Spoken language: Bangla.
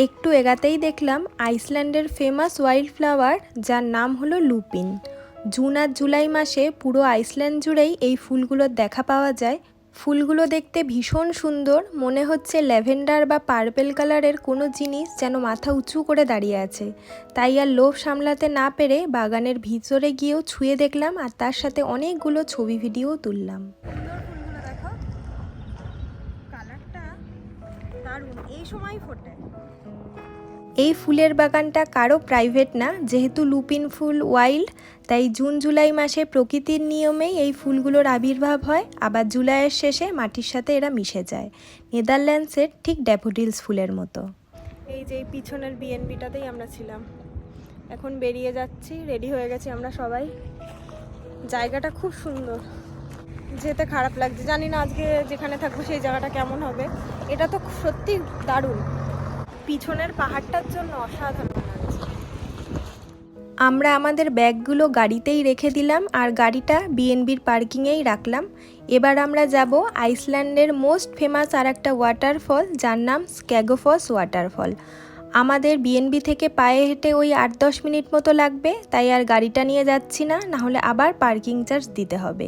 একটু এগাতেই দেখলাম আইসল্যান্ডের ফেমাস ওয়াইল্ড ফ্লাওয়ার, যার নাম হলো লুপিন। জুন আর জুলাই মাসে পুরো আইসল্যান্ড জুড়েই এই ফুলগুলোর দেখা পাওয়া যায়। ফুলগুলো দেখতে ভীষণ সুন্দর, মনে হচ্ছে ল্যাভেন্ডার বা পার্পেল কালারের কোনো জিনিস যেন মাথা উঁচু করে দাঁড়িয়ে আছে। তাই আর লোভ সামলাতে না পেরে বাগানের ভিতরে গিয়েও ছুঁয়ে দেখলাম, আর তার সাথে অনেকগুলো ছবি ভিডিও তুললাম। এই সময় ফোটে। এই ফুলের বাগানটা কারো প্রাইভেট না, যেহেতু লুপিন ফুল ওয়াইল্ড, তাই জুন জুলাই মাসে প্রকৃতির নিয়মেই এই ফুলগুলোর আবির্ভাব হয়, আবার জুলাইয়ের শেষে মাটির সাথে এরা মিশে যায়, নেদারল্যান্ডসের ঠিক ড্যাফোডিলস ফুলের মতো। এই যে পিছনের বিএনবিটাতেই আমরা ছিলাম, এখন বেরিয়ে যাচ্ছি, রেডি হয়ে গেছি আমরা সবাই। জায়গাটা খুব সুন্দর, যেতে খারাপ লাগছে, জানি না আজকে যেখানে থাকবো সেই জায়গাটা কেমন হবে। এটা তো সত্যি দারুণ, পিছনের পাহাড়টার জন্য অসাধারণ লাগছে। আমরা আমাদের ব্যাগগুলো গাড়িতেই রেখে দিলাম আর গাড়িটা বিএনবির পার্কিংয়েই রাখলাম। এবার আমরা যাব আইসল্যান্ডের মোস্ট ফেমাস আর একটা ওয়াটারফল, যার নাম স্ক্যাগোফস ওয়াটারফল। আমাদের বিএনবি থেকে পায়ে হেঁটে ওই 8-10 মিনিট মতো লাগবে, তাই আর গাড়িটা নিয়ে যাচ্ছি না, নাহলে আবার পার্কিং চার্জ দিতে হবে।